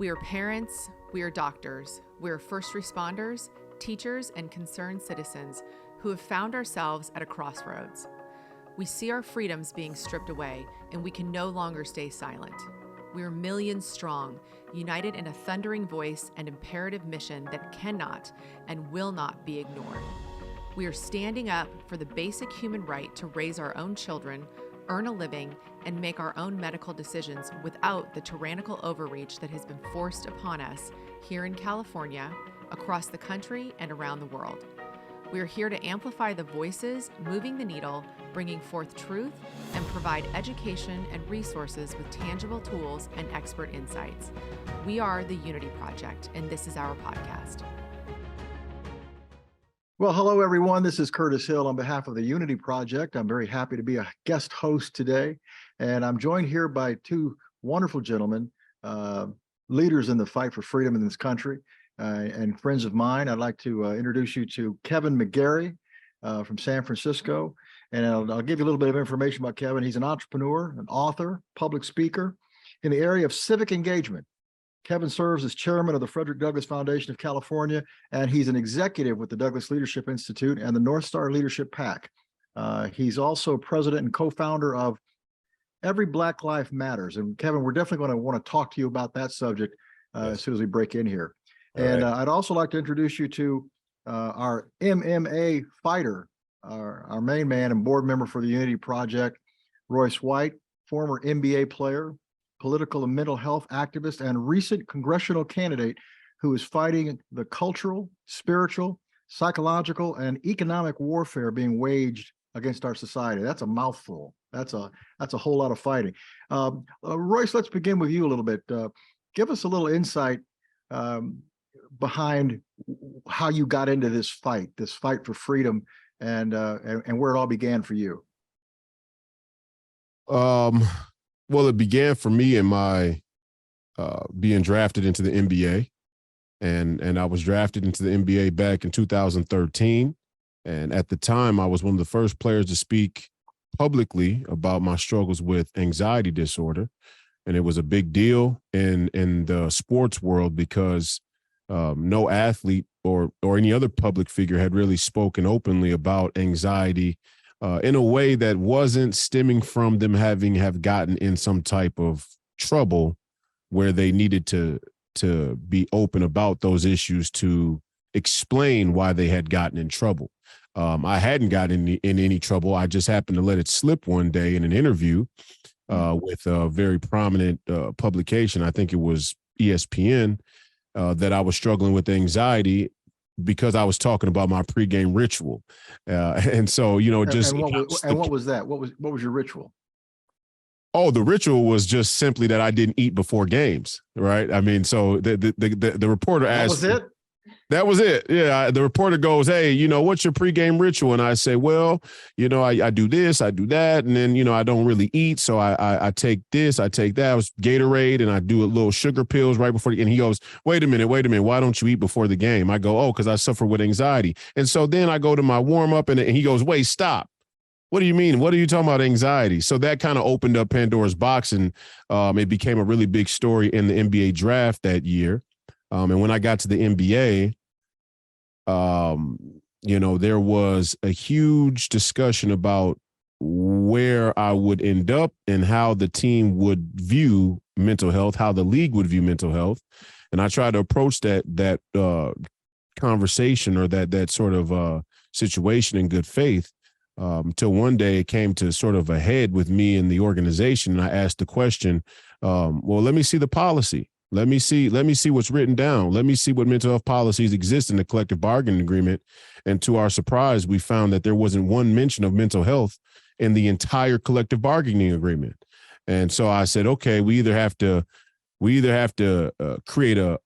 We are parents, we are doctors, we are first responders, teachers, and concerned citizens who have found ourselves at a crossroads. We see our freedoms being stripped away, and we can no longer stay silent. We are millions strong, united in a thundering voice and imperative mission that cannot and will not be ignored. We are standing up for the basic human right to raise our own children, earn a living, and make our own medical decisions without the tyrannical overreach that has been forced upon us here in California, across the country, and around the world. We are here to amplify the voices, moving the needle, bringing forth truth, and provide education and resources with tangible tools and expert insights. We are the Unity Project, and this is our podcast. Well, hello, everyone. This is Curtis Hill on behalf of the Unity Project. I'm very happy to be a guest host today, and I'm joined here by two wonderful gentlemen, leaders in the fight for freedom in this country, and friends of mine. I'd like to introduce you to Kevin McGary from San Francisco, and I'll give you a little bit of information about Kevin. He's an entrepreneur, an author, public speaker in the area of civic engagement. Kevin serves as chairman of the Frederick Douglass Foundation of California, and he's an executive with the Douglass Leadership Institute and the North Star Leadership PAC. He's also president and co-founder of Every Black Life Matters. And Kevin, we're definitely going to want to talk to you about that subject as soon as we break in here. And I'd also like to introduce you to our MMA fighter, our main man and board member for the Unity Project, Royce White, former NBA player, political and mental health activist, and recent congressional candidate who is fighting the cultural, spiritual, psychological, and economic warfare being waged against our society. That's a mouthful. That's a whole lot of fighting. Royce, let's begin with you a little bit. Give us a little insight behind how you got into this fight for freedom, and where it all began for you. Well, it began for me in my being drafted into the NBA, and I was drafted into the NBA back in 2013. And at the time, I was one of the first players to speak publicly about my struggles with anxiety disorder. And it was a big deal in the sports world because no athlete or any other public figure had really spoken openly about anxiety in a way that wasn't stemming from them have gotten in some type of trouble where they needed to be open about those issues to explain why they had gotten in trouble. I hadn't gotten in any trouble. I just happened to let it slip one day in an interview with a very prominent publication. I think it was ESPN, that I was struggling with anxiety because I was talking about my pregame ritual. And so, just. And what was that? What was your ritual? Oh, the ritual was just simply that I didn't eat before games. Right. I mean, so the reporter asked. That was it? That was it. Yeah. The reporter goes, "Hey, what's your pregame ritual?" And I say, "Well, I do this, I do that. And then, I don't really eat. So I take this, I take that. I was Gatorade, and I do a little sugar pills right before." And he goes, wait a minute. Why don't you eat before the game? I go, "Oh, because I suffer with anxiety." And so then I go to my warm up and he goes, "Wait, stop. What do you mean? What are you talking about anxiety?" So that kind of opened up Pandora's box, and it became a really big story in the NBA draft that year. And when I got to the NBA, there was a huge discussion about where I would end up and how the team would view mental health, how the league would view mental health. And I tried to approach that conversation or that sort of situation in good faith. Till one day it came to sort of a head with me and the organization. And I asked the question, well, let me see the policy. Let me see what's written down. Let me see what mental health policies exist in the collective bargaining agreement. And to our surprise, we found that there wasn't one mention of mental health in the entire collective bargaining agreement. And so I said, okay, we either have to create a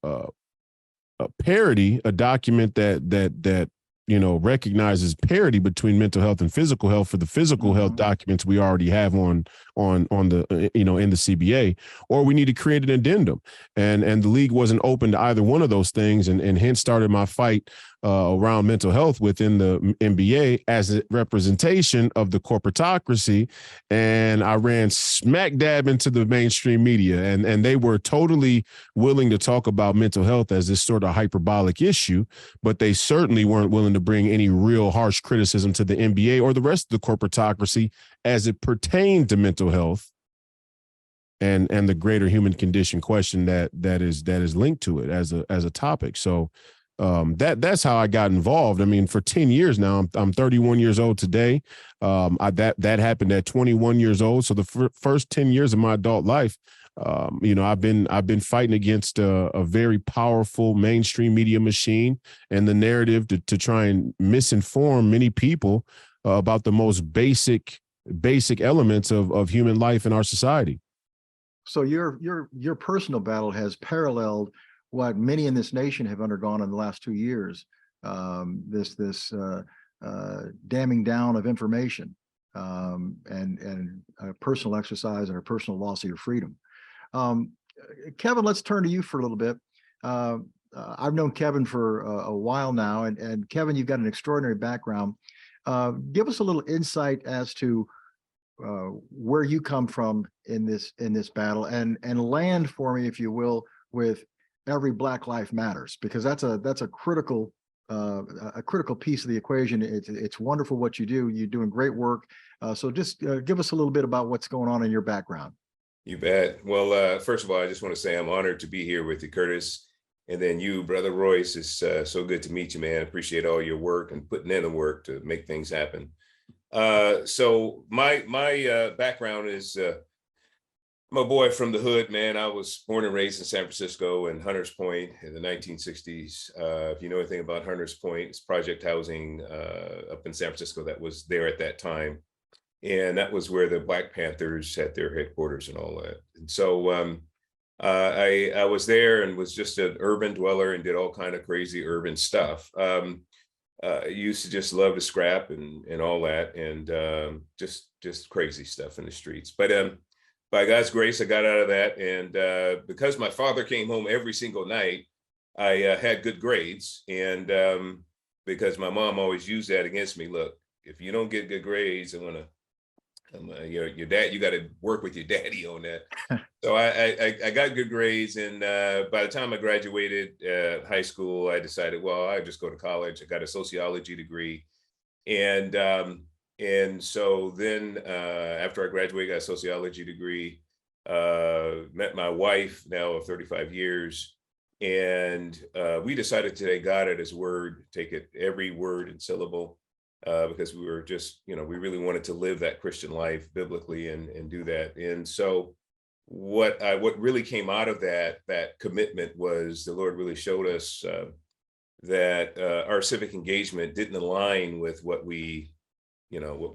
parody, a document that recognizes parity between mental health and physical health for the physical health documents we already have on the in the CBA, or we need to create an addendum. And the league wasn't open to either one of those things, and hence started my fight around mental health within the NBA as a representation of the corporatocracy. And I ran smack dab into the mainstream media, and they were totally willing to talk about mental health as this sort of hyperbolic issue, but they certainly weren't willing to bring any real harsh criticism to the NBA or the rest of the corporatocracy as it pertained to mental health and the greater human condition question that is linked to it as a topic. So that's how I got involved. I mean, for 10 years now, I'm 31 years old today. That happened at 21 years old. So the first 10 years of my adult life, I've been fighting against a very powerful mainstream media machine and the narrative to try and misinform many people about the most basic elements of human life in our society. So your personal battle has paralleled what many in this nation have undergone in the last 2 years. This damming down of information and a personal exercise and a personal loss of your freedom. Kevin, let's turn to you for a little bit. I've known Kevin for a while now, and Kevin, you've got an extraordinary background. Give us a little insight as to where you come from in this battle, and land for me, if you will, with every Black Life Matters, because that's a critical piece of the equation. It's wonderful what you do. You're doing great work. So just give us a little bit about what's going on in your background. You bet. Well, first of all, I just want to say I'm honored to be here with you, Curtis. And then you, Brother Royce, it's so good to meet you, man. I appreciate all your work and putting in the work to make things happen. So my background is I'm a boy from the hood, man. I was born and raised in San Francisco and Hunters Point in the 1960s. If you know anything about Hunters Point, it's project housing up in San Francisco that was there at that time. And that was where the Black Panthers had their headquarters and all that. And so I was there and was just an urban dweller and did all kind of crazy urban stuff. Used to just love to scrap and all that, and just crazy stuff in the streets. But by God's grace, I got out of that. And because my father came home every single night, I had good grades. And because my mom always used that against me, look, if you don't get good grades, your dad, you got to work with your daddy on that. So I got good grades. And by the time I graduated high school, I decided, well, I just go to college. I got a sociology degree. And so then after I graduated, got a sociology degree, met my wife now of 35 years. And we decided to take God at his word, take it every word and syllable, because we were just, we really wanted to live that Christian life biblically and do that. And so what really came out of that commitment was the Lord really showed us that our civic engagement didn't align with what we're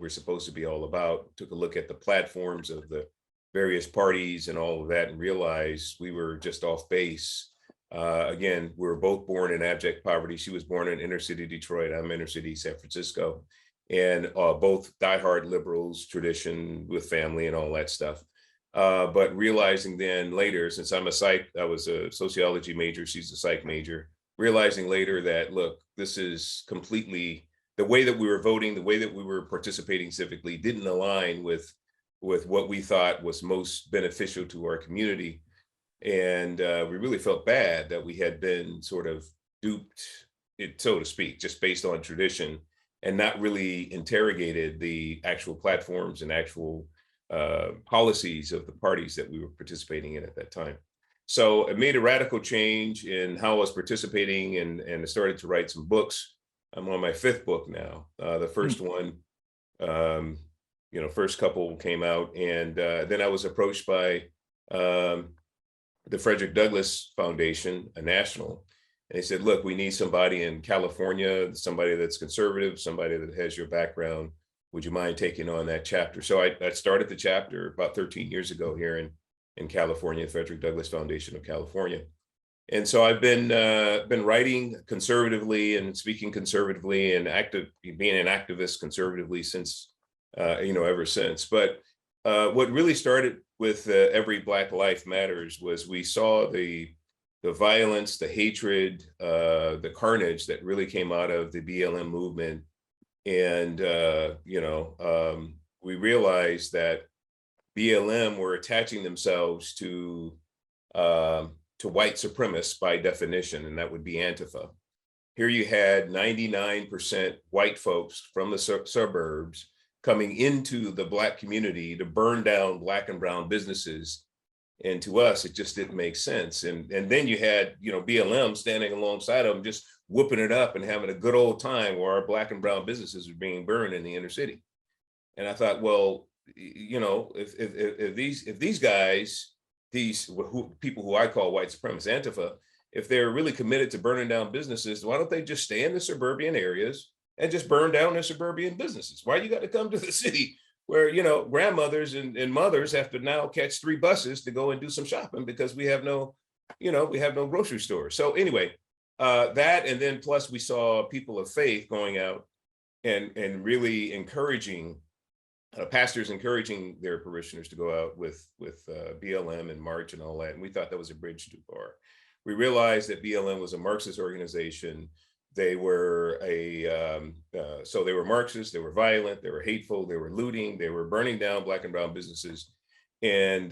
supposed to be all about. Took a look at the platforms of the various parties and all of that and realized we were just off base. Again, we were both born in abject poverty. She was born in inner city Detroit. I'm inner city San Francisco, and both diehard liberals, tradition with family and all that stuff. But realizing then later, since I was a sociology major, she's a psych major, realizing later that, look, this is completely, the way that we were voting, the way that we were participating civically didn't align with what we thought was most beneficial to our community. And we really felt bad that we had been sort of duped, so to speak, just based on tradition and not really interrogated the actual platforms and actual policies of the parties that we were participating in at that time. So it made a radical change in how I was participating and I started to write some books. I'm on my 5th book now. The first one, first couple came out, and then I was approached by the Frederick Douglass Foundation, a national, and they said, look, we need somebody in California, somebody that's conservative, somebody that has your background. Would you mind taking on that chapter? So I started the chapter about 13 years ago here in California, Frederick Douglass Foundation of California. And so I've been writing conservatively and speaking conservatively and being an activist conservatively since, ever since. But what really started with Every Black Life Matters was we saw the violence, the hatred, the carnage that really came out of the BLM movement. And, we realized that BLM were attaching themselves to white supremacists by definition, and that would be Antifa. Here you had 99% white folks from the suburbs coming into the Black community to burn down Black and brown businesses. And to us, it just didn't make sense. And then you had, BLM standing alongside them, just whooping it up and having a good old time while our Black and brown businesses were being burned in the inner city. And I thought, well, if these guys, people who I call white supremacists, Antifa, if they're really committed to burning down businesses, why don't they just stay in the suburban areas and just burn down their suburban businesses? Why you got to come to the city where, grandmothers and mothers have to now catch 3 buses to go and do some shopping because we have no grocery store. So anyway, that, and then plus we saw people of faith going out and really encouraging pastors encouraging their parishioners to go out with BLM and march and all that. And we thought that was a bridge too far. We realized that BLM was a Marxist organization. They were so they were Marxists, they were violent, they were hateful, they were looting, they were burning down Black and brown businesses. And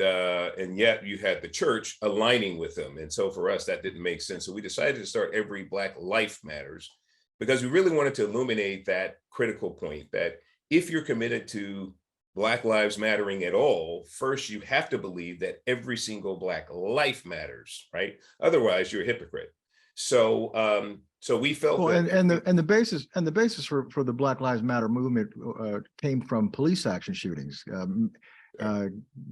yet you had the church aligning with them. And so for us, that didn't make sense. So we decided to start Every Black Life Matters, because we really wanted to illuminate that critical point that if you're committed to Black lives mattering at all, first you have to believe that every single Black life matters, right? Otherwise, you're a hypocrite. So, so we felt the basis for the Black Lives Matter movement came from police action shootings,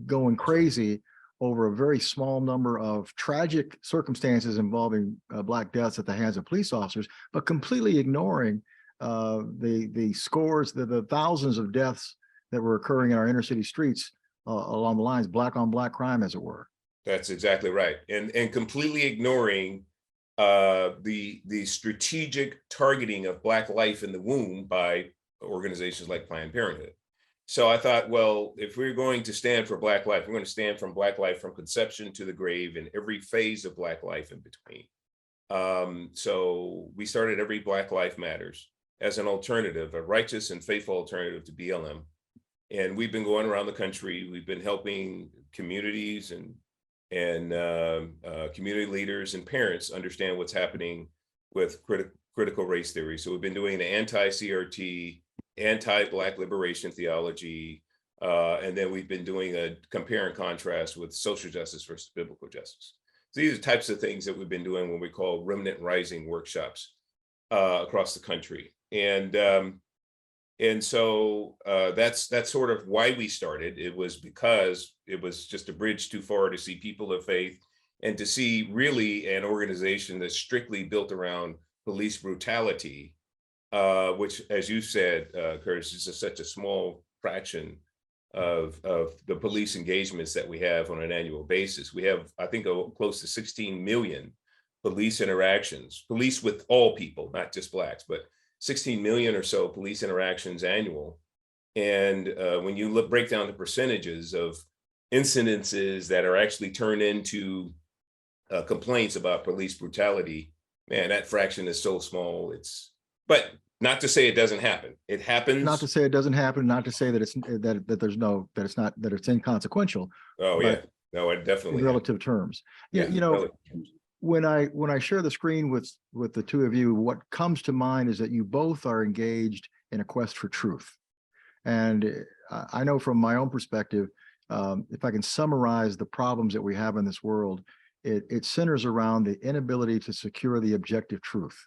going crazy over a very small number of tragic circumstances involving Black deaths at the hands of police officers, but completely ignoring the scores, the thousands of deaths that were occurring in our inner city streets along the lines, Black on Black crime, as it were. That's exactly right. And completely ignoring the strategic targeting of Black life in the womb by organizations like Planned Parenthood. So I thought, well, if we're going to stand for Black life, we're going to stand from Black life from conception to the grave and every phase of Black life in between. So we started Every Black Life Matters as an alternative, a righteous and faithful alternative to BLM. And we've been going around the country. We've been helping communities and community leaders and parents understand what's happening with critical race theory. So we've been doing the anti-CRT, anti-Black liberation theology, and then we've been doing a compare and contrast with social justice versus biblical justice. So these are types of things that we've been doing when we call Remnant Rising workshops across the country. And so that's sort of why we started. It was because it was just a bridge too far to see people of faith and to see really an organization that's strictly built around police brutality, which, as you said, Curtis, is such a small fraction of the police engagements that we have on an annual basis. We have, I think, close to 16 million police interactions, police with all people, not just Blacks, but 16 million or so police interactions annual. And when you break down the percentages of incidences that are actually turned into complaints about police brutality, man, that fraction is so small. But not to say it doesn't happen. It happens. Not to say it doesn't happen. Not to say that it's inconsequential. Oh yeah, no, it definitely in relative terms. Yeah, when I share the screen with the two of you, what comes to mind is that you both are engaged in a quest for truth. And I know from my own perspective, if I can summarize the problems that we have in this world, it centers around the inability to secure the objective truth.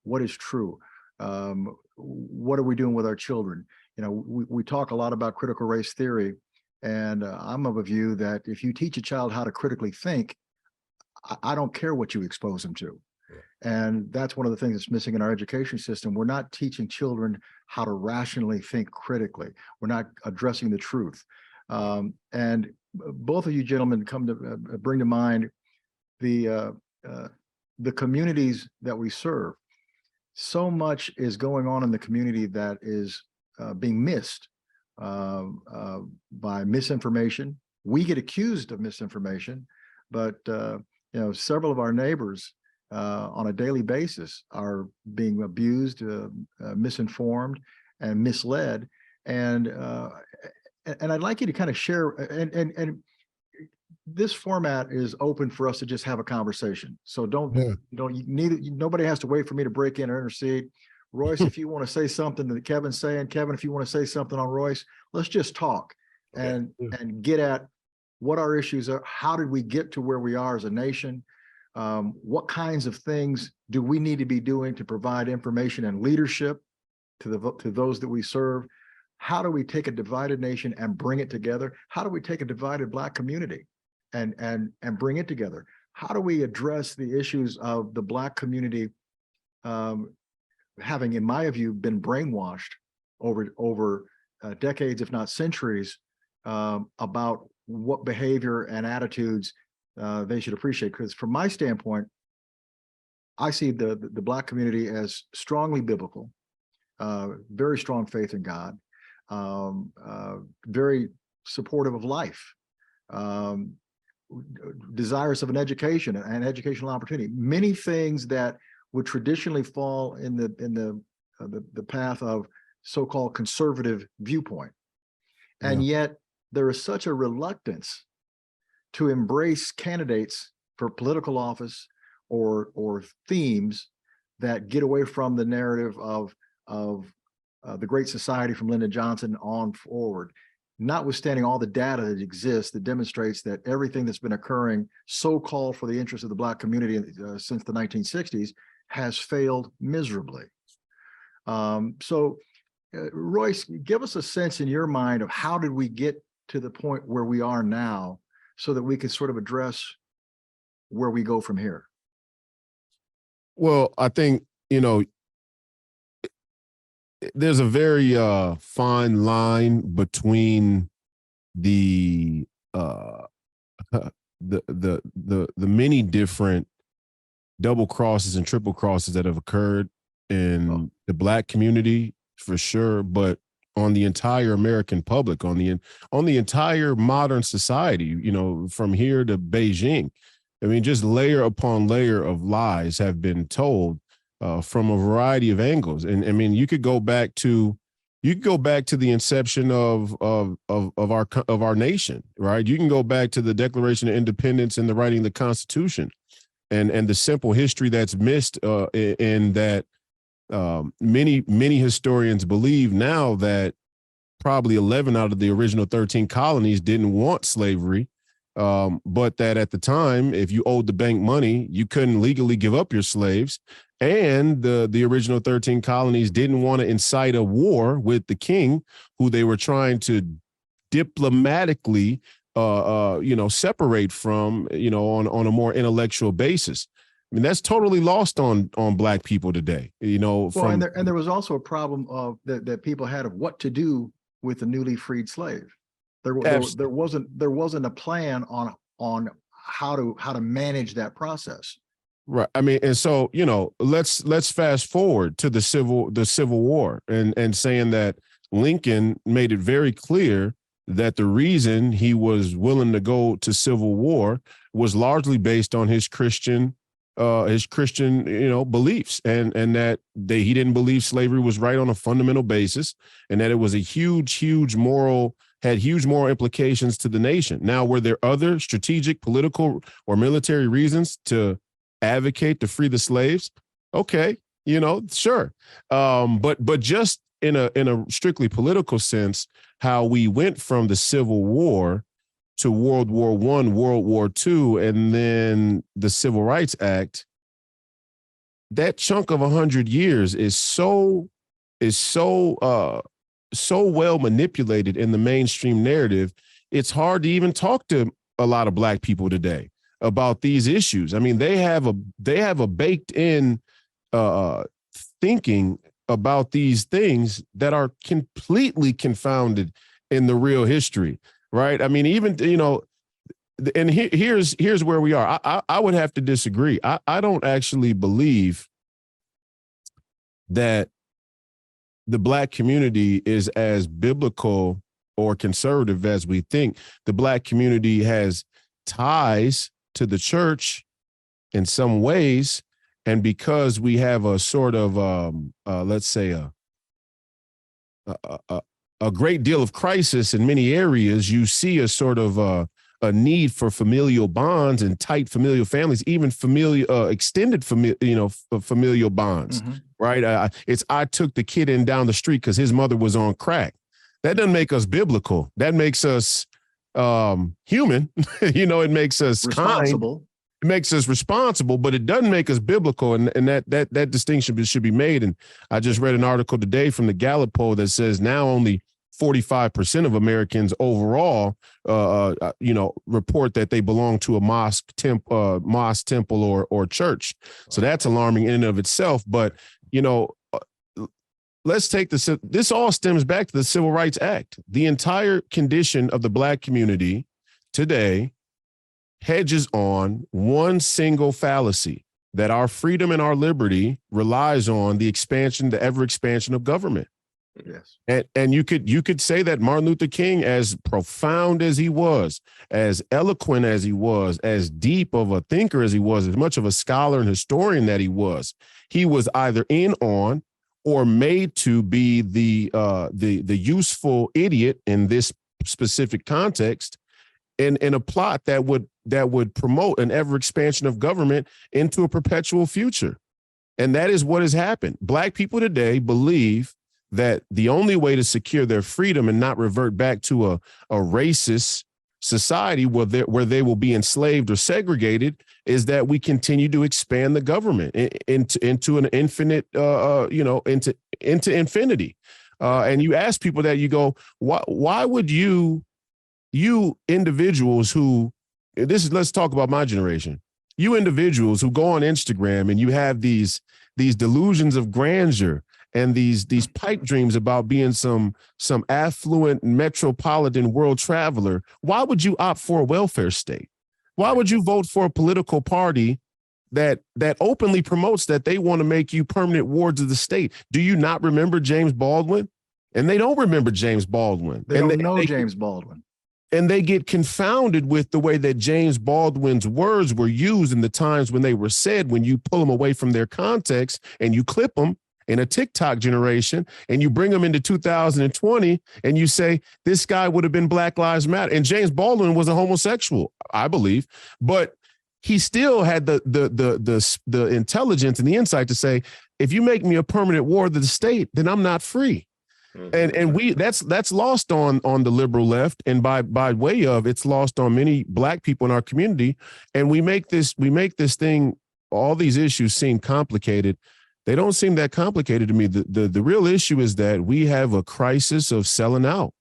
What is true? What are we doing with our children? We talk a lot about critical race theory, and I'm of a view that if you teach a child how to critically think, I don't care what you expose them to. And that's one of the things that's missing in our education system. We're not teaching children how to rationally think critically. We're not addressing the truth. And both of you gentlemen come to bring to mind the the communities that we serve. So much is going on in the community that is being missed by misinformation. We get accused of misinformation, but several of our neighbors on a daily basis are being abused, misinformed, and misled. And I'd like you to kind of share, and this format is open for us to just have a conversation. So nobody has to wait for me to break in or intercede. Royce, if you want to say something that Kevin's saying, Kevin, if you want to say something on Royce, let's just talk and get at what our issues are. How did we get to where we are as a nation? What kinds of things do we need to be doing to provide information and leadership to those that we serve? How do we take a divided nation and bring it together? How do we take a divided Black community and bring it together? How do we address the issues of the Black community having, in my view, been brainwashed over decades, if not centuries, about what behavior and attitudes they should appreciate? Because from my standpoint, I see the Black community as strongly biblical, very strong faith in God, very supportive of life, desirous of an education and educational opportunity. Many things that would traditionally fall in the path of so-called conservative viewpoint. And yet there is such a reluctance to embrace candidates for political office or themes that get away from the narrative of the Great Society from Lyndon Johnson on forward, notwithstanding all the data that exists that demonstrates that everything that's been occurring so-called for the interest of the Black community since the 1960s has failed miserably. Royce, give us a sense in your mind of how did we get to the point where we are now so that we can sort of address where we go from here? Well, I think, there's a very fine line between the many different double crosses and triple crosses that have occurred in the Black community, for sure, but on the entire American public, on the entire modern society, from here to Beijing. I mean, just layer upon layer of lies have been told from a variety of angles. And I mean, you could go back to the inception of our nation, right? You can go back to the Declaration of Independence and the writing of the Constitution, and the simple history that's missed in that. Many historians believe now that probably 11 out of the original 13 colonies didn't want slavery, but that at the time, if you owed the bank money, you couldn't legally give up your slaves. And the original 13 colonies didn't want to incite a war with the king, who they were trying to diplomatically, separate from, on a more intellectual basis. I mean, that's totally lost on Black people today, Well, and there was also a problem of that people had of what to do with the newly freed slave. There wasn't a plan on how to manage that process. Right. I mean, and so, let's fast forward to the Civil War and saying that Lincoln made it very clear that the reason he was willing to go to civil war was largely based on his Christian beliefs, and that he didn't believe slavery was right on a fundamental basis, and that it was a huge moral implications to the nation. Now, were there other strategic, political, or military reasons to advocate to free the slaves? Okay, sure. But just in a strictly political sense, how we went from the Civil War to World War I, World War II, and then the Civil Rights Act, that chunk of 100 years is so well manipulated in the mainstream narrative. It's hard to even talk to a lot of Black people today about these issues. I mean, they have a baked in thinking about these things that are completely confounded in the real history. Right. I mean, even, and here's where we are. I would have to disagree. I don't actually believe that the Black community is as biblical or conservative as we think. The Black community has ties to the church in some ways, and because we have a sort of let's say a great deal of crisis in many areas, you see a sort of a need for familial bonds and tight familial families, even familial extended familial bonds. Mm-hmm. Right? I took the kid in down the street because his mother was on crack. That doesn't make us biblical. That makes us human. It makes us responsible. Kind. It makes us responsible, but it doesn't make us biblical, and that distinction should be made. And I just read an article today from the Gallup poll that says now only 45% of Americans overall, report that they belong to a mosque, temple, or church. So that's alarming in and of itself. But let's take this all stems back to the Civil Rights Act. The entire condition of the Black community today hedges on one single fallacy, that our freedom and our liberty relies on the ever expansion of government. Yes. And you could say that Martin Luther King, as profound as he was, as eloquent as he was, as deep of a thinker as he was, as much of a scholar and historian that he was either in on or made to be the useful idiot in this specific context, in a plot that would promote an ever expansion of government into a perpetual future. And that is what has happened. Black people today believe that the only way to secure their freedom and not revert back to a racist society where they will be enslaved or segregated is that we continue to expand the government into an infinite, into infinity. And you ask people that, you go, why would you individuals who, let's talk about my generation, you individuals who go on Instagram and you have these delusions of grandeur and these pipe dreams about being some affluent metropolitan world traveler, why would you opt for a welfare state? Why would you vote for a political party that openly promotes that they want to make you permanent wards of the state? Do you not remember James Baldwin? And they don't remember James Baldwin. They don't know James Baldwin. And they get confounded with the way that James Baldwin's words were used in the times when they were said, when you pull them away from their context and you clip them in a TikTok generation and you bring them into 2020 and you say, this guy would have been Black Lives Matter. And James Baldwin was a homosexual, I believe, but he still had the intelligence and the insight to say, if you make me a permanent ward of the state, then I'm not free. And that's lost on the liberal left, and by way of it's lost on many Black people in our community. And we make this thing, all these issues seem complicated. They don't seem that complicated to me. The real issue is that we have a crisis of selling out.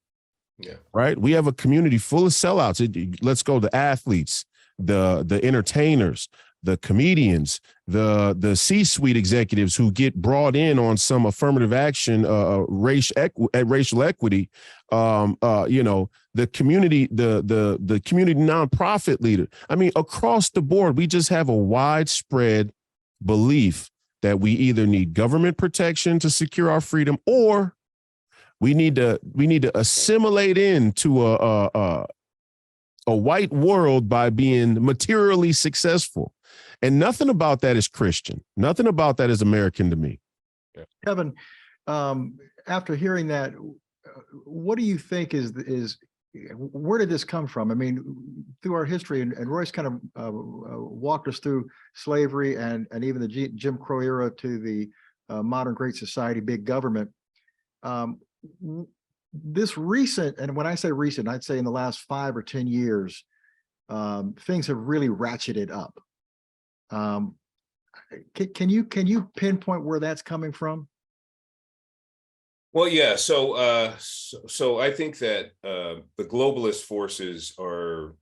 Yeah. Right. We have a community full of sellouts. Let's go to athletes, the entertainers, the comedians, the C-suite executives who get brought in on some affirmative action, racial equity, the community, the community nonprofit leader. I mean, across the board, we just have a widespread belief that we either need government protection to secure our freedom, or we need to assimilate into a white world by being materially successful. And nothing about that is Christian. Nothing about that is American to me. Kevin, after hearing that, what do you think is where did this come from? I mean, through our history, and Royce kind of walked us through slavery and even the Jim Crow era to the modern Great Society, big government. This recent, and when I say recent, I'd say in the last 5 or 10 years, things have really ratcheted up. Can you pinpoint where that's coming from? Well, yeah. So I think that the globalist forces are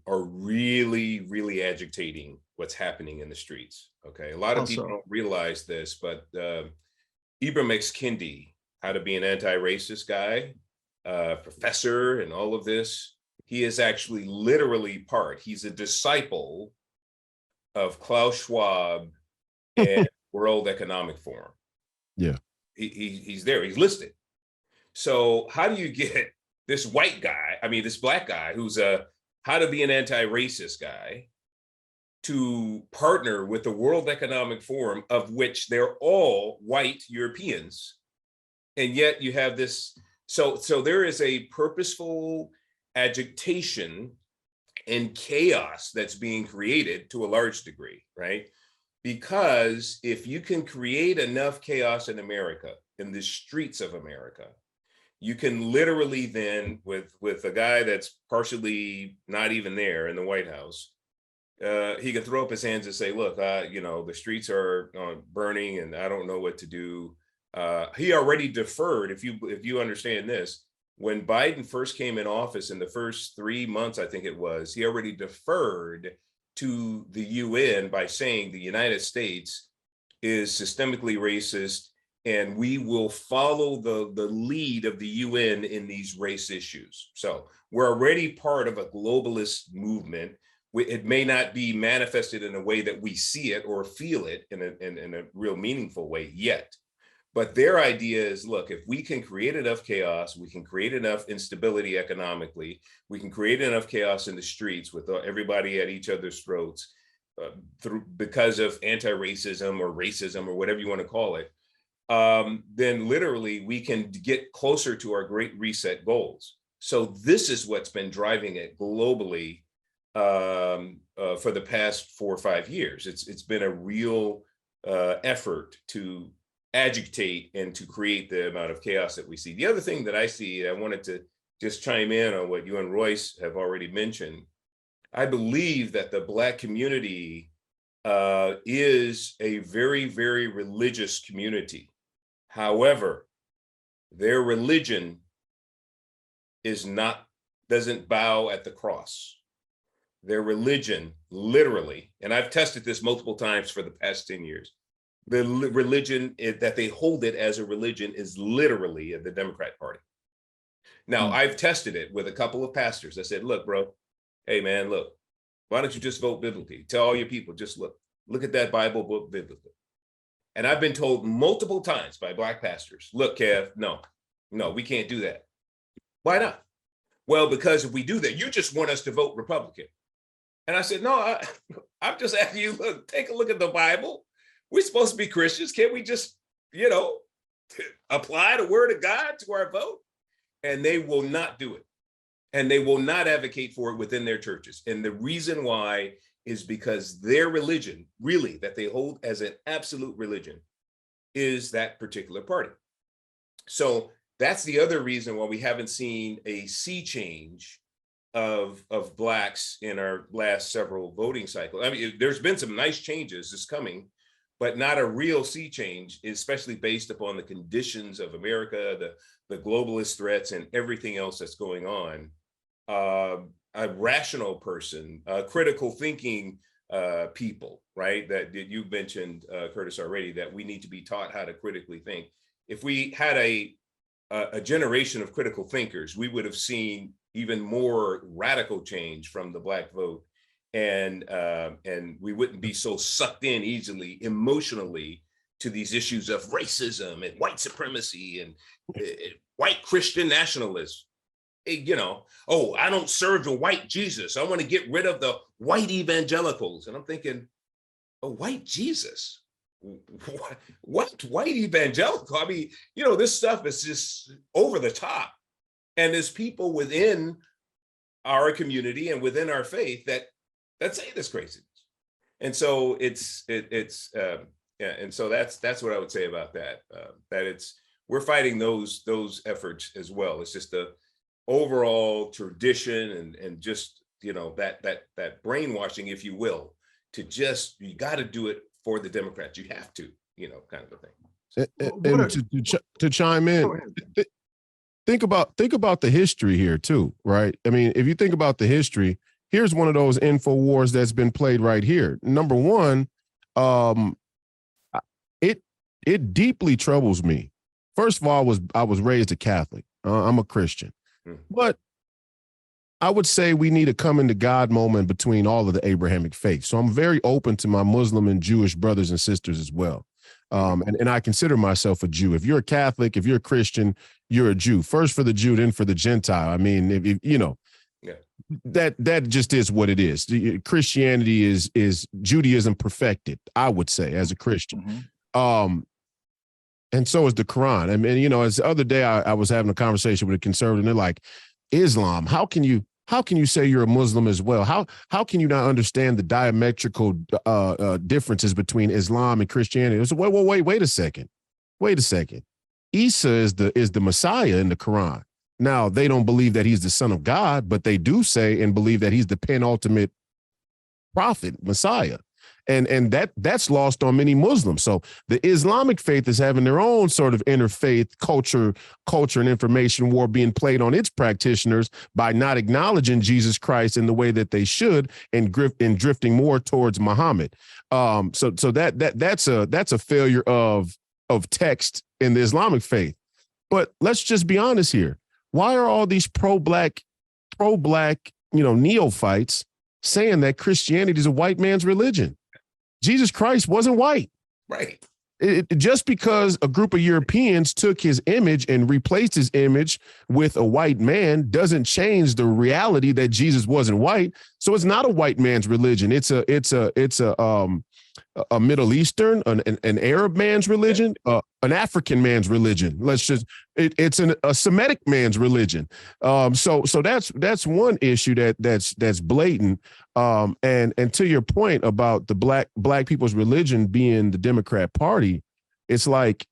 really, really agitating what's happening in the streets. Okay, a lot of people don't realize this, but Ibram X. Kendi, how to be an anti-racist guy, professor, and all of this. he is actually literally he's a disciple of Klaus Schwab and World Economic Forum. Yeah. He's there, he's listed. So how do you get this white guy, this black guy who's how to be an anti-racist guy, to partner with the World Economic Forum, of which they're all white Europeans? And yet you have this, so there is a purposeful agitation and chaos that's being created to a large degree, right? Because if you can create enough chaos in America, in the streets of America, you can literally then, with a guy that's partially not even there in the White House, he can throw up his hands and say, look, the streets are burning and I don't know what to do. He already deferred, if you understand this, when Biden first came in office in the first 3 months, I think it was, he already deferred to the UN by saying the United States is systemically racist and we will follow the lead of the UN in these race issues. So we're already part of a globalist movement. It may not be manifested in a way that we see it or feel it in a real meaningful way yet. But their idea is, look, if we can create enough chaos, we can create enough instability economically, we can create enough chaos in the streets with everybody at each other's throats because of anti-racism or racism or whatever you want to call it, then literally we can get closer to our Great Reset goals. So this is what's been driving it globally for the past 4 or 5 years. It's been a real effort to agitate and to create the amount of chaos that we see. The other thing that I see, I wanted to just chime in on what you and Royce have already mentioned. I believe that the Black community is a very, very religious community. However, their religion doesn't bow at the cross. Their religion, literally, and I've tested this multiple times for the past 10 years, the religion that they hold it as a religion is literally the Democrat Party. Now, I've tested it with a couple of pastors. I said, look, bro, hey, man, look, why don't you just vote biblically? Tell all your people, just look at that Bible book biblically. And I've been told multiple times by Black pastors, look, Kev, no, we can't do that. Why not? Well, because if we do that, you just want us to vote Republican. And I said, no, I'm just asking you, look, take a look at the Bible. We're supposed to be Christians. Can't we just, apply the word of God to our vote? And they will not do it. And they will not advocate for it within their churches. And the reason why is because their religion, really, that they hold as an absolute religion, is that particular party. So that's the other reason why we haven't seen a sea change of Blacks in our last several voting cycles. There's been some nice changes that's coming, but not a real sea change, especially based upon the conditions of America, the globalist threats and everything else that's going on. A rational person, critical thinking people, right? That you mentioned, Curtis, already, that we need to be taught how to critically think. If we had a generation of critical thinkers, we would have seen even more radical change from the Black vote. And we wouldn't be so sucked in easily emotionally to these issues of racism and white supremacy and white Christian nationalism. Oh, I don't serve the white Jesus. I want to get rid of the white evangelicals. And I'm thinking, a white Jesus? What white evangelical? This stuff is just over the top. And there's people within our community and within our faith that say this craziness. And so and so that's what I would say about that. That we're fighting those efforts as well. It's just the overall tradition and just that brainwashing, if you will, to just, you got to do it for the Democrats. You have to, kind of a thing. And to chime in, think about the history here too, right? If you think about the history, here's one of those info wars that's been played right here. Number one, it deeply troubles me. First of all, I was raised a Catholic. I'm a Christian, but I would say we need a coming to God moment between all of the Abrahamic faiths. So I'm very open to my Muslim and Jewish brothers and sisters as well. And I consider myself a Jew. If you're a Catholic, if you're a Christian, you're a Jew. First for the Jew, then for the Gentile. I mean, if you know, Yeah. that just is what it is. Christianity is Judaism perfected, I would say, as a Christian. And so is the Quran. I mean, you know, as the other day I was having a conversation with a conservative, and they're like, Islam, how can you say you're a Muslim as well? How can you not understand the diametrical differences between Islam and Christianity? I said, wait a second. Isa is the Messiah in the Quran. Now, they don't believe that he's the son of God, but they do say and believe that he's the penultimate prophet, Messiah. And that's lost on many Muslims. So the Islamic faith is having their own sort of interfaith culture and information war being played on its practitioners by not acknowledging Jesus Christ in the way that they should and drifting more towards Muhammad. So that's a failure of text in the Islamic faith. But let's just be honest here. Why are all these pro-black, neophytes saying that Christianity is a white man's religion? Jesus Christ wasn't white. Right. Just because a group of Europeans took his image and replaced his image with a white man doesn't change the reality that Jesus wasn't white. So it's not a white man's religion. It's a Middle Eastern, an Arab man's religion, an African man's religion. It's a Semitic man's religion. So that's one issue that's blatant. And to your point about the black people's religion being the Democrat Party, it's like,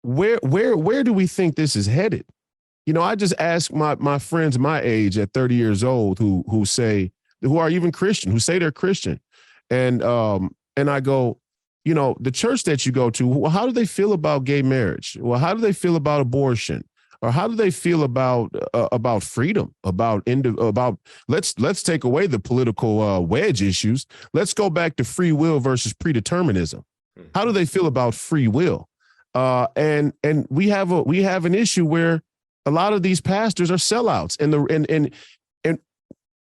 where do we think this is headed? You know, I just ask my friends my age at 30 years old who are even Christian, who say they're Christian. And I go, you know, the church that you go to, well, how do they feel about gay marriage? Well, how do they feel about abortion? Or how do they feel about freedom, about let's take away the political wedge issues. Let's go back to free will versus predeterminism. How do they feel about free will? And we have an issue where a lot of these pastors are sellouts, and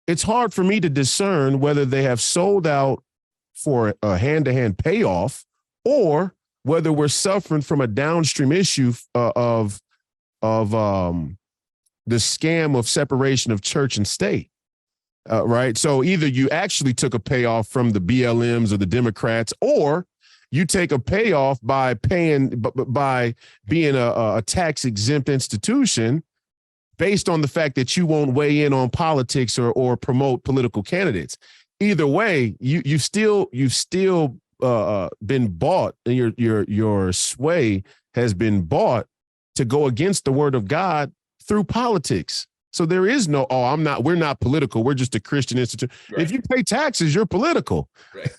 it's hard for me to discern whether they have sold out for a hand-to-hand payoff or whether we're suffering from a downstream issue of the scam of separation of church and state. Right. So either you actually took a payoff from the BLMs or the Democrats, or you take a payoff by being a tax exempt institution based on the fact that you won't weigh in on politics or promote political candidates. Either way, you've still been bought, and your sway has been bought to go against the word of God through politics. So there is no, we're not political. We're just a Christian institute. Right. If you pay taxes, you're political. Right.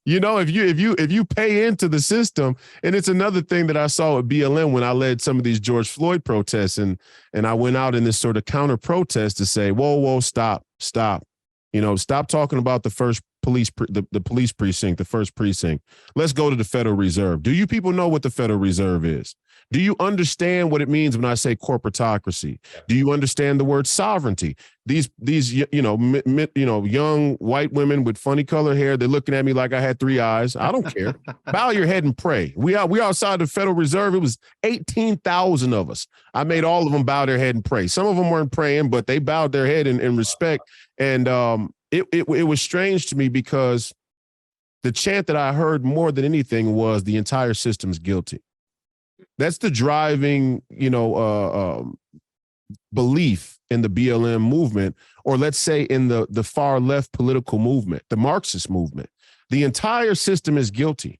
You know, if you pay into the system, and it's another thing that I saw at BLM when I led some of these George Floyd protests, and I went out in this sort of counter protest to say, whoa, stop. You know, stop talking about the first police precinct, the first precinct. Let's go to the Federal Reserve. Do you people know what the Federal Reserve is? Do you understand what it means when I say corporatocracy? Do you understand the word sovereignty? These young white women with funny color hair, they're looking at me like I had three eyes. I don't care. Bow your head and pray. We outside the Federal Reserve. It was 18,000 of us. I made all of them bow their head and pray. Some of them weren't praying, but they bowed their head in respect. And it was strange to me because the chant that I heard more than anything was the entire system's guilty. That's the driving, belief in the BLM movement, or let's say in the far left political movement, the Marxist movement. The entire system is guilty.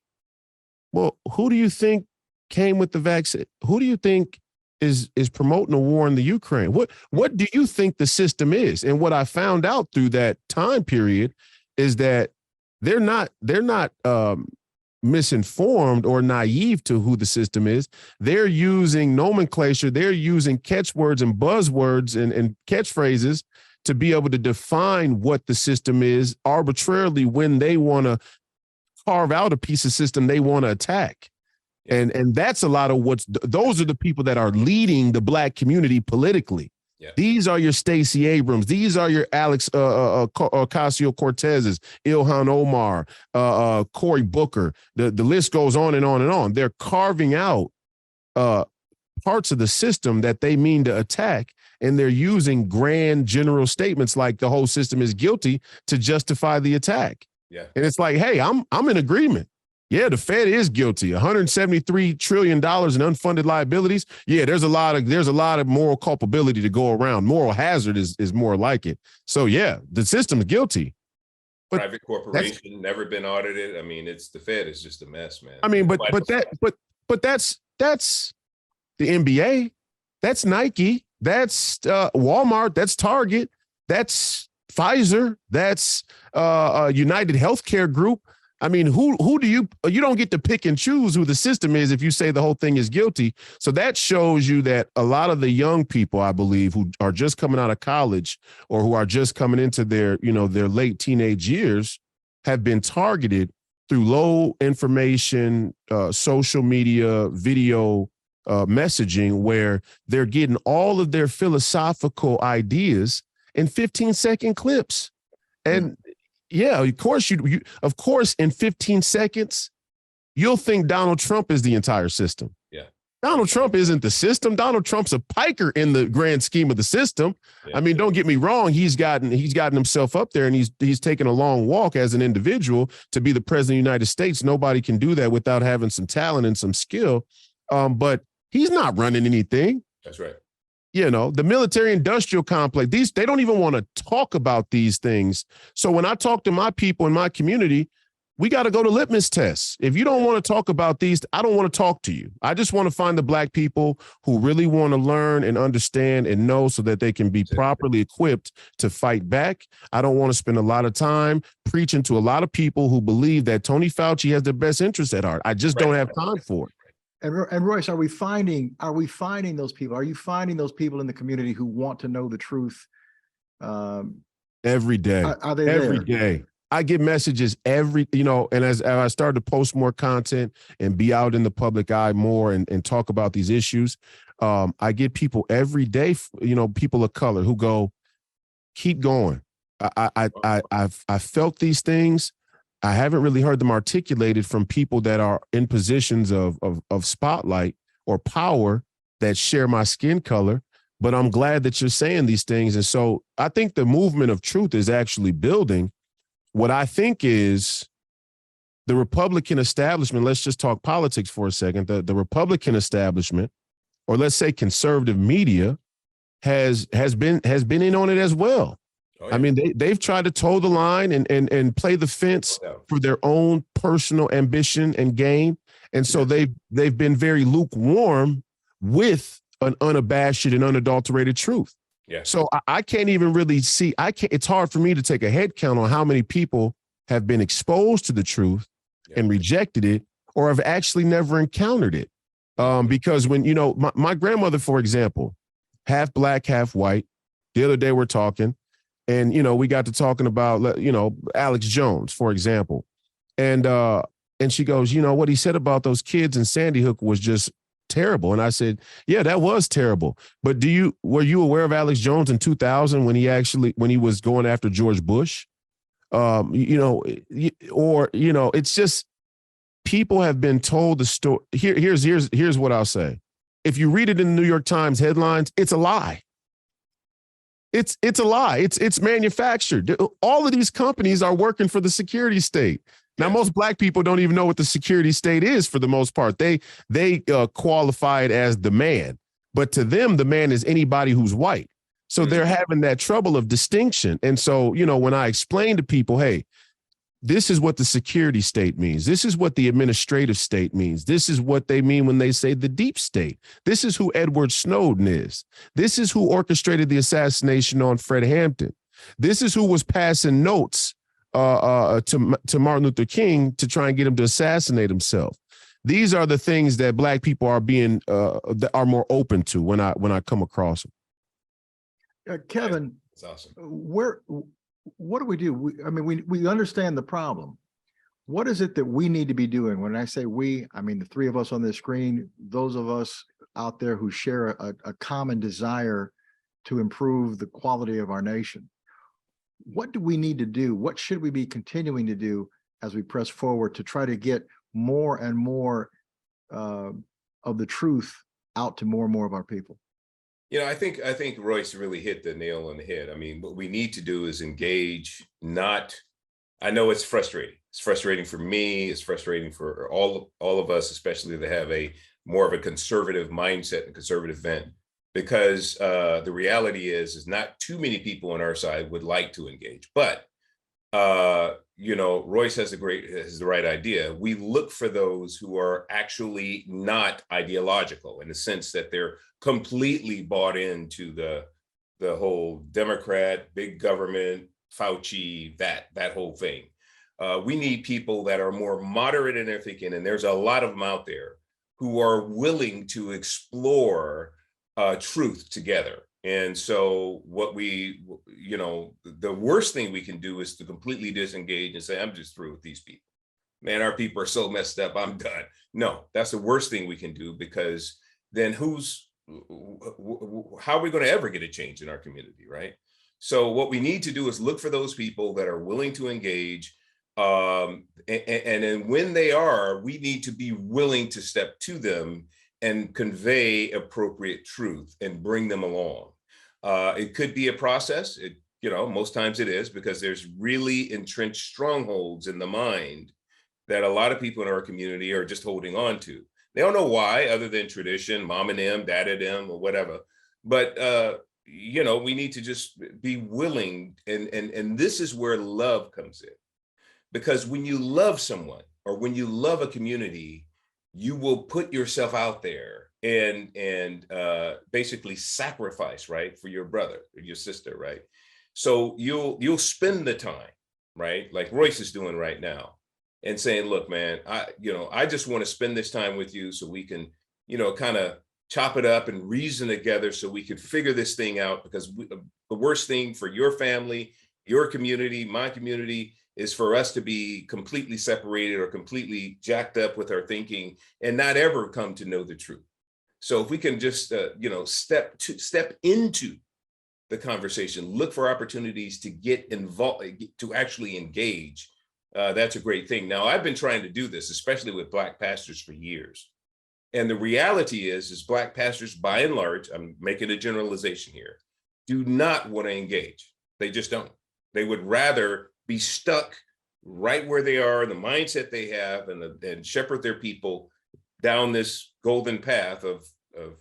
Well, who do you think came with the vaccine? Who do you think is promoting a war in the Ukraine? What do you think the system is? And what I found out through that time period is that they're not misinformed or naive to who the system is. They're using nomenclature. They're using catchwords and buzzwords and catchphrases to be able to define what the system is arbitrarily when they want to carve out a piece of system they want to attack. And that's a lot of those are the people that are leading the Black community politically. Yeah. These are your Stacey Abrams. These are your Alex Ocasio-Cortezes, Ilhan Omar, Cory Booker. The list goes on and on and on. They're carving out parts of the system that they mean to attack, and they're using grand general statements like the whole system is guilty to justify the attack. Yeah. And it's like, hey, I'm in agreement. Yeah, the Fed is guilty. $173 trillion in unfunded liabilities. Yeah, there's a lot of moral culpability to go around. Moral hazard is more like it. So yeah, the system's guilty. But private corporation never been audited. I mean, the Fed is just a mess, man. I mean, but that's the NBA, that's Nike, that's Walmart, that's Target, that's Pfizer, that's United Healthcare Group. I mean, who do you don't get to pick and choose who the system is if you say the whole thing is guilty. So that shows you that a lot of the young people, I believe, who are just coming out of college or who are just coming into their late teenage years have been targeted through low information, social media, video messaging, where they're getting all of their philosophical ideas in 15-second clips. And yeah, of course, of course, in 15 seconds, you'll think Donald Trump is the entire system. Yeah. Donald Trump isn't the system. Donald Trump's a piker in the grand scheme of the system. Yeah. I mean, don't get me wrong. He's gotten himself up there, and he's taken a long walk as an individual to be the president of the United States. Nobody can do that without having some talent and some skill. But he's not running anything. That's right. The military industrial complex, they don't even want to talk about these things. So when I talk to my people in my community, we got to go to litmus tests. If you don't want to talk about these, I don't want to talk to you. I just want to find the Black people who really want to learn and understand and know so that they can be properly equipped to fight back. I don't want to spend a lot of time preaching to a lot of people who believe that Tony Fauci has their best interests at heart. I just don't have time for it. And Royce, are we finding those people? Are you finding those people in the community who want to know the truth? Every day. Are they every there? day? I get messages and as I start to post more content and be out in the public eye more and talk about these issues, I get people every day, people of color who go, keep going. I felt these things. I haven't really heard them articulated from people that are in positions of spotlight or power that share my skin color, but I'm glad that you're saying these things. And so I think the movement of truth is actually building. What I think is the Republican establishment, let's just talk politics for a second, the Republican establishment, or let's say conservative media, has been in on it as well. Oh, yeah. I mean, they've tried to toe the line and play the fence for their own personal ambition and gain. And so they've been very lukewarm with an unabashed and unadulterated truth. Yeah. So I can't even really see, it's hard for me to take a head count on how many people have been exposed to the truth and rejected it or have actually never encountered it. Because when, my grandmother, for example, half Black, half white, the other day we're talking, and, we got to talking about, Alex Jones, for example. And she goes, what he said about those kids in Sandy Hook was just terrible. And I said, yeah, that was terrible. But were you aware of Alex Jones in 2000 when he was going after George Bush? It's just people have been told the story. Here's what I'll say. If you read it in the New York Times headlines, it's a lie. It's a lie. It's manufactured. All of these companies are working for the security state. Now, most Black people don't even know what the security state is for the most part. They qualify it as the man, but to them, the man is anybody who's white. So they're having that trouble of distinction. And so, when I explain to people, hey, this is what the security state means. This is what the administrative state means. This is what they mean when they say the deep state. This is who Edward Snowden is. This is who orchestrated the assassination on Fred Hampton. This is who was passing notes to Martin Luther King to try and get him to assassinate himself. These are the things that Black people are that are more open to when I come across them. Kevin, that's awesome. What do we do? We understand the problem. What is it that we need to be doing? When I say we, I mean the three of us on this screen, those of us out there who share a common desire to improve the quality of our nation. What do we need to do? What should we be continuing to do as we press forward to try to get more and more of the truth out to more and more of our people? You know, I think Royce really hit the nail on the head. I mean, what we need to do is engage, not, I know it's frustrating. It's frustrating for me. It's frustrating for all of us, especially to have a more of a conservative mindset and conservative bent, because the reality is not too many people on our side would like to engage. But you know, Royce has the right idea. We look for those who are actually not ideological, in the sense that they're completely bought into the whole Democrat, big government, Fauci, that whole thing. We need people that are more moderate in their thinking, and there's a lot of them out there who are willing to explore truth together. And so what we, you know, the worst thing we can do is to completely disengage and say, I'm just through with these people. Man, our people are so messed up, I'm done. No, that's the worst thing we can do, because then how are we going to ever get a change in our community, right? So what we need to do is look for those people that are willing to engage. And then when they are, we need to be willing to step to them and convey appropriate truth and bring them along. It could be a process. You know, most times it is, because there's really entrenched strongholds in the mind that a lot of people in our community are just holding on to. They don't know why, other than tradition, mom and them, dad and them, or whatever. But you know, we need to just be willing, and this is where love comes in. Because when you love someone, or when you love a community, you will put yourself out there and basically sacrifice, right, for your brother or your sister, right? So you'll spend the time, right, like Royce is doing right now, and saying, look, man, I just want to spend this time with you so we can, you know, kind of chop it up and reason together so we can figure this thing out. Because the worst thing for your family, your community, my community, is for us to be completely separated or completely jacked up with our thinking and not ever come to know the truth. So if we can just, you know, step into the conversation, look for opportunities to get involved, to actually engage, that's a great thing. Now, I've been trying to do this, especially with Black pastors, for years. And the reality is Black pastors, by and large, I'm making a generalization here, do not want to engage. They just don't. They would rather be stuck right where they are, the mindset they have, and shepherd their people down this golden path of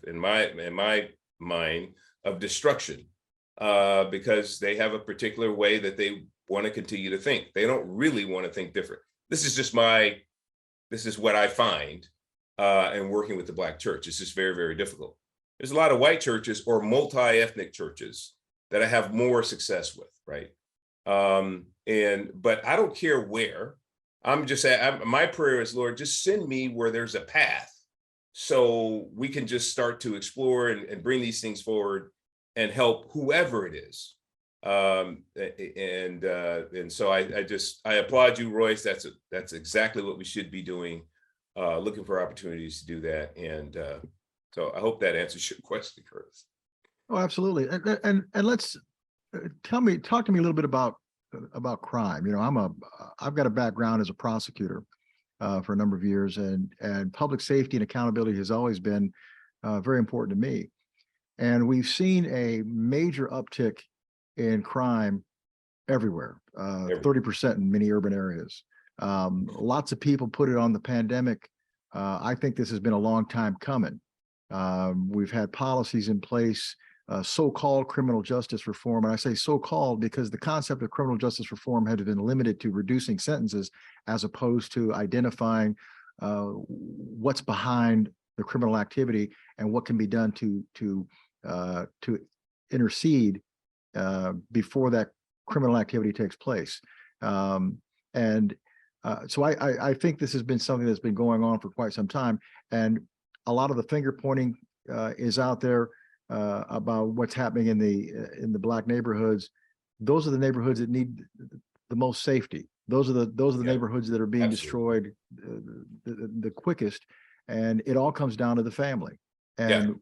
in my mind, of destruction, because they have a particular way that they want to continue to think. They don't really want to think different. This is what I find in working with the Black church. It's just very, very difficult. There's a lot of white churches or multi-ethnic churches that I have more success with, right? But I don't care where. My prayer is, Lord, just send me where there's a path, so we can just start to explore and bring these things forward and help whoever it is. And so I applaud you, Royce. That's exactly what we should be doing. Looking for opportunities to do that. And so I hope that answers your question, Curtis. Oh, absolutely. And let's talk to me a little bit about crime. You know, I've got a background as a prosecutor for a number of years, and public safety and accountability has always been very important to me. And we've seen a major uptick in crime everywhere, 30% in many urban areas. Lots of people put it on the pandemic. I think this has been a long time coming. We've had policies in place, so-called criminal justice reform. And I say so-called because the concept of criminal justice reform had been limited to reducing sentences as opposed to identifying what's behind the criminal activity and what can be done to intercede before that criminal activity takes place. So I think this has been something that's been going on for quite some time. And a lot of the finger pointing is out there about what's happening in the Black neighborhoods. Those are the neighborhoods that need the most safety. Those are the neighborhoods that are being destroyed the quickest. And it all comes down to the family and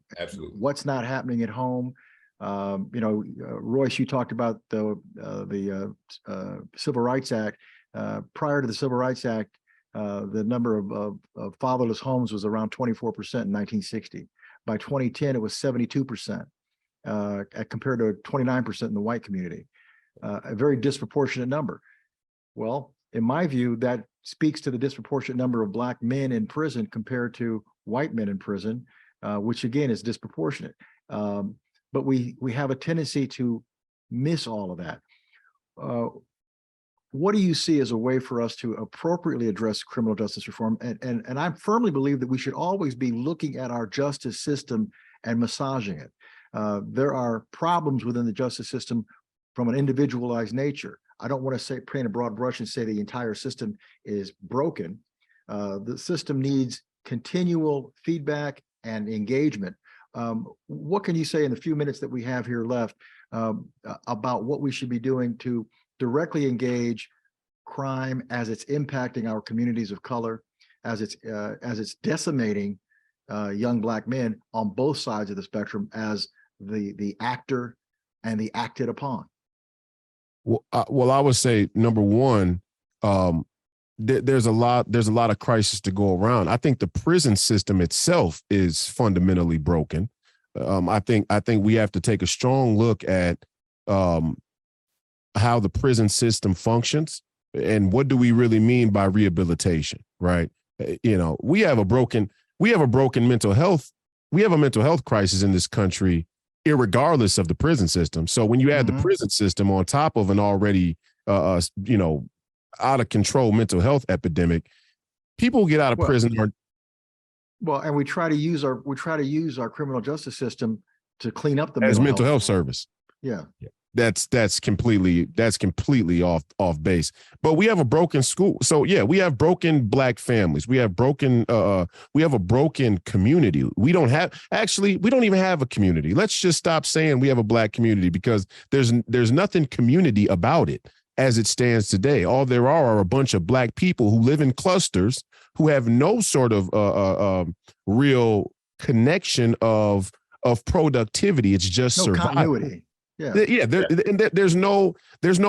what's not happening at home. Royce, you talked about the Civil Rights Act. Prior to the Civil Rights Act, the number of fatherless homes was around 24% in 1960. By 2010, it was 72%, compared to 29% in the white community. A very disproportionate number. Well, in my view, that speaks to the disproportionate number of Black men in prison compared to white men in prison, which again is disproportionate. But we have a tendency to miss all of that. What do you see as a way for us to appropriately address criminal justice reform? And I firmly believe that we should always be looking at our justice system and massaging it. There are problems within the justice system from an individualized nature. I don't want to say paint a broad brush and say the entire system is broken. The system needs continual feedback and engagement. What can you say in the few minutes that we have here left about what we should be doing to directly engage crime as it's impacting our communities of color, as it's decimating young Black men on both sides of the spectrum as the actor and the acted upon? Well, I would say number one, there's a lot of crisis to go around. I think the prison system itself is fundamentally broken. I think we have to take a strong look at how the prison system functions and what do we really mean by rehabilitation, right? We have a broken mental health. We have a mental health crisis in this country, irregardless of the prison system. So when you add the prison system on top of an already, out of control mental health epidemic, people get out of prison. And we try to use our criminal justice system to clean up the mental health service. Yeah. That's completely off base. But we have a broken school. So yeah, we have broken Black families. We have a broken community. We don't even have a community. Let's just stop saying we have a Black community, because there's nothing community about it as it stands today. All there are a bunch of Black people who live in clusters who have no sort of real connection of productivity. It's just no survival. Continuity. Yeah. There's no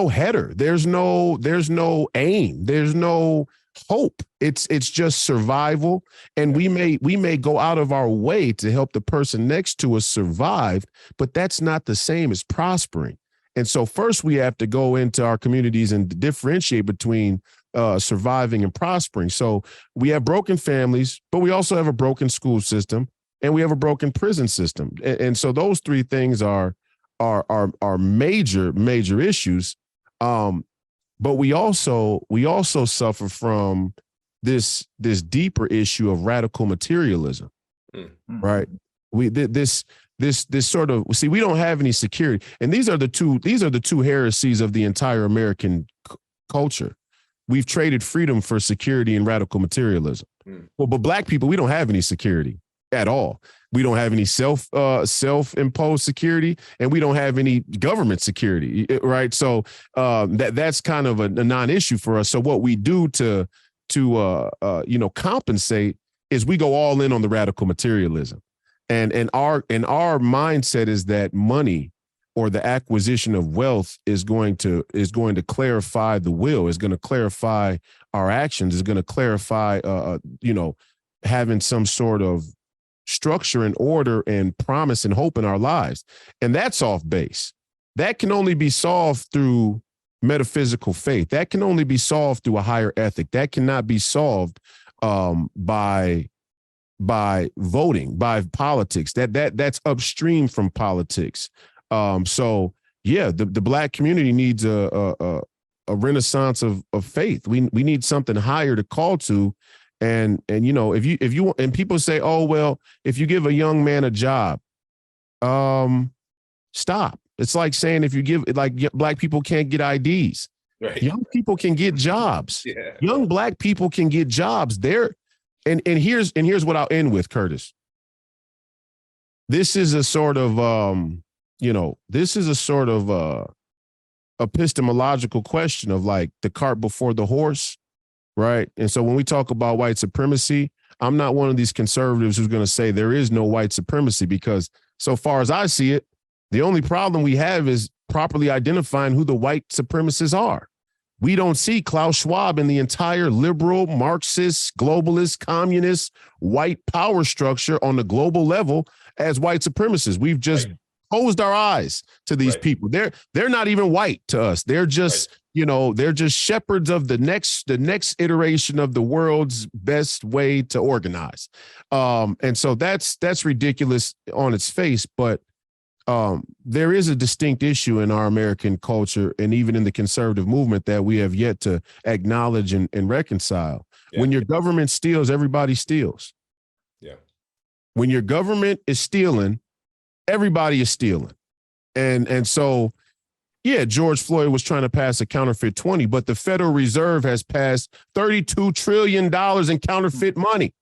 header. There's no aim. There's no hope. It's just survival. And we may go out of our way to help the person next to us survive, but that's not the same as prospering. And so first we have to go into our communities and differentiate between surviving and prospering. So we have broken families, but we also have a broken school system, and we have a broken prison system. And so those three things are major issues. But we also suffer from this deeper issue of radical materialism, right? This sort of, see, we don't have any security. And these are the two heresies of the entire American culture. We've traded freedom for security and radical materialism. Well, but Black people, we don't have any security at all. We don't have any self-imposed security, and we don't have any government security, right? So that's kind of a non-issue for us. So what we do to compensate is we go all in on the radical materialism, and our mindset is that money or the acquisition of wealth is going to clarify the will, is going to clarify our actions, is going to clarify having some sort of structure and order and promise and hope in our lives. And that's off base. That can only be solved through metaphysical faith. That can only be solved through a higher ethic. That cannot be solved by voting, by politics. That's upstream from politics. So yeah, the Black community needs a renaissance of faith. We need something higher to call to. And if you and people say, oh, well, if you give a young man a job, stop. It's like saying if you give, like, Black people can't get IDs. Right. Young people can get jobs. Yeah. Young Black people can get jobs there. And here's what I'll end with, Curtis. This is a sort of epistemological question of like the cart before the horse. Right. And so when we talk about white supremacy, I'm not one of these conservatives who's going to say there is no white supremacy, because so far as I see it, The only problem we have is properly identifying who the white supremacists are. We don't see Klaus Schwab and the entire liberal, Marxist, globalist, communist, white power structure on the global level as white supremacists. We've just closed our eyes to these people. They're not even white to us. They're just, they're just shepherds of the next iteration of the world's best way to organize. And so that's ridiculous on its face, but there is a distinct issue in our American culture and even in the conservative movement that we have yet to acknowledge and reconcile. Yeah. When your government steals, everybody steals. Yeah. When your government is stealing, everybody is stealing. And so, yeah, George Floyd was trying to pass a counterfeit 20, but the Federal Reserve has passed $32 trillion in counterfeit money.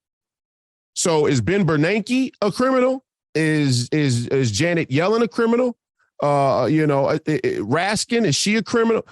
So is Ben Bernanke a criminal? Is Janet Yellen a criminal? Raskin, is she a criminal?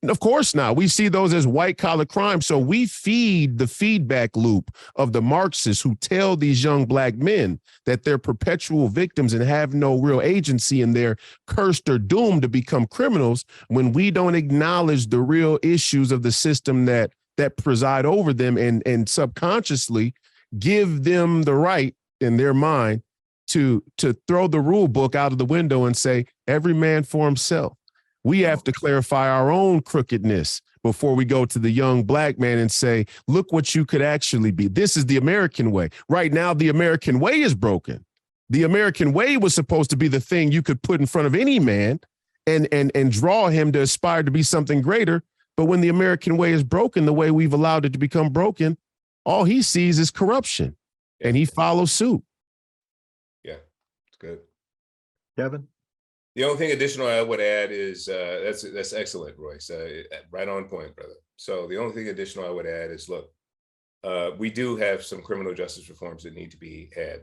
Of course not. We see those as white collar crimes. So we feed the feedback loop of the Marxists who tell these young black men that they're perpetual victims and have no real agency and they're cursed or doomed to become criminals when we don't acknowledge the real issues of the system that preside over them and subconsciously give them the right in their mind to throw the rule book out of the window and say, every man for himself. We have to clarify our own crookedness before we go to the young black man and say, look what you could actually be. This is the American way. Right now, the American way is broken. The American way was supposed to be the thing you could put in front of any man and draw him to aspire to be something greater. But when the American way is broken, the way we've allowed it to become broken, all he sees is corruption and he follows suit. Yeah, it's good. Kevin? The only thing additional I would add is that's excellent, Royce. Right on point, brother. So the only thing additional I would add is, look, we do have some criminal justice reforms that need to be had.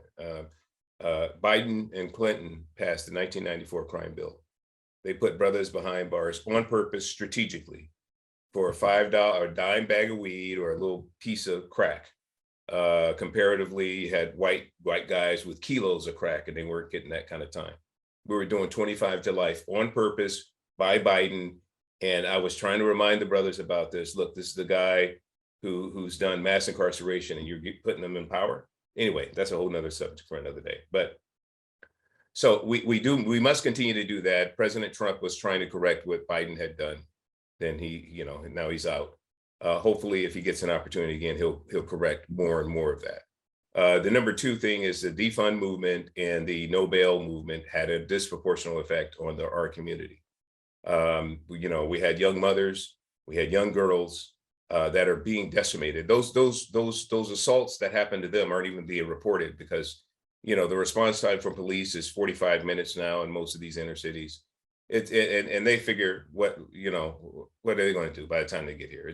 Biden and Clinton passed the 1994 crime bill. They put brothers behind bars on purpose, strategically, for a $5 or dime bag of weed or a little piece of crack. Comparatively, you had white guys with kilos of crack, and they weren't getting that kind of time. We were doing 25 to life on purpose by Biden. And I was trying to remind the brothers about this. Look, this is the guy who's done mass incarceration and you're putting them in power. Anyway, that's a whole nother subject for another day. But so we must continue to do that. President Trump was trying to correct what Biden had done. Then he, now he's out. Hopefully, if he gets an opportunity again, he'll correct more and more of that. The number two thing is the defund movement and the no bail movement had a disproportionate effect on our community. We had young mothers, we had young girls that are being decimated. Those assaults that happen to them aren't even being reported because, the response time from police is 45 minutes now in most of these inner cities. And they figure what are they going to do by the time they get here?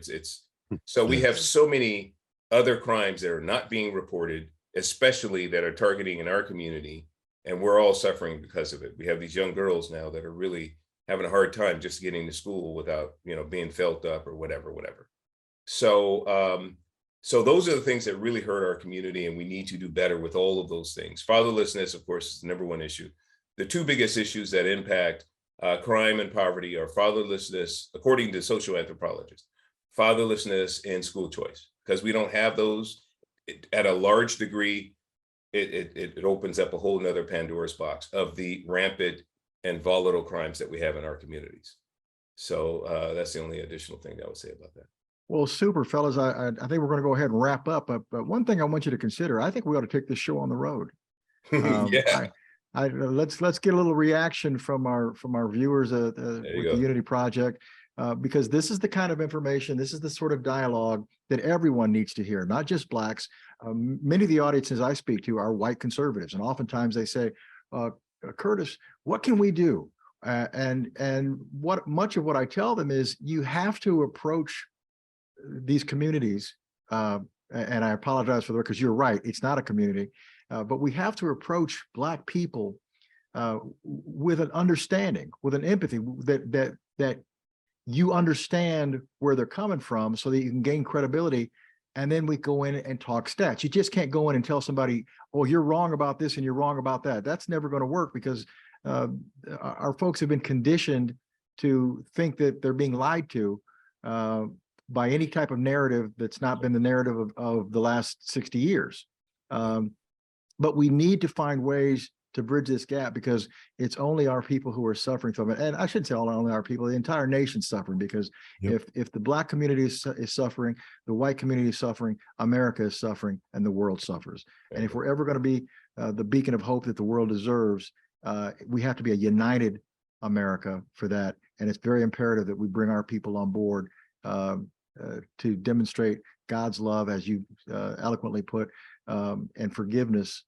So we have so many other crimes that are not being reported, especially that are targeting in our community, and we're all suffering because of it. We have these young girls now that are really having a hard time just getting to school without, being felt up or whatever. So, so those are the things that really hurt our community, and we need to do better with all of those things. Fatherlessness, of course, is the number one issue. The two biggest issues that impact crime and poverty are fatherlessness, according to social anthropologists, fatherlessness and school choice. Because we don't have those at a large degree, it opens up a whole nother Pandora's box of the rampant and volatile crimes that we have in our communities. So that's the only additional thing I would say about that. Well, super, fellas. I think we're going to go ahead and wrap up. But one thing I want you to consider, I think we ought to take this show on the road. Yeah. Let's get a little reaction from our viewers with the Unity Project. Because this is the kind of information, this is the sort of dialogue that everyone needs to hear, not just Blacks. Many of the audiences I speak to are white conservatives, and oftentimes they say, Curtis, what can we do? And much of what I tell them is you have to approach these communities, and I apologize for the because you're right, it's not a community, but we have to approach Black people with an understanding, with an empathy that you understand where they're coming from so that you can gain credibility. And then we go in and talk stats. You just can't go in and tell somebody, oh, you're wrong about this and you're wrong about that. That's never going to work because our folks have been conditioned to think that they're being lied to by any type of narrative that's not been the narrative of the last 60 years. But we need to find ways to bridge this gap, because it's only our people who are suffering from it. And I shouldn't say only our people, the entire nation's suffering, because if the Black community is suffering, the white community is suffering, America is suffering, and the world suffers. And if we're ever going to be the beacon of hope that the world deserves, we have to be a united America for that. And it's very imperative that we bring our people on board to demonstrate God's love, as you eloquently put, and forgiveness,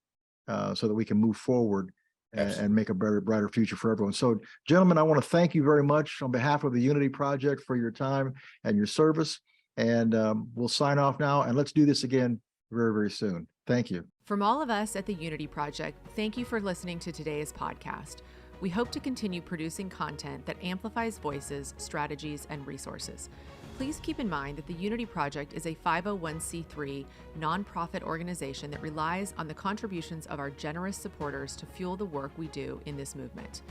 so that we can move forward and make a better, brighter future for everyone. So, gentlemen, I want to thank you very much on behalf of the Unity Project for your time and your service. And we'll sign off now, and let's do this again very, very soon. Thank you. From all of us at the Unity Project, thank you for listening to today's podcast. We hope to continue producing content that amplifies voices, strategies, and resources. Please keep in mind that the Unity Project is a 501c3 nonprofit organization that relies on the contributions of our generous supporters to fuel the work we do in this movement.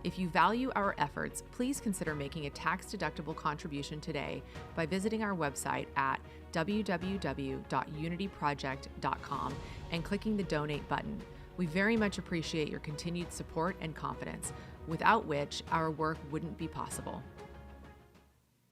If you value our efforts, please consider making a tax-deductible contribution today by visiting our website at www.unityproject.com and clicking the donate button. We very much appreciate your continued support and confidence, without which our work wouldn't be possible.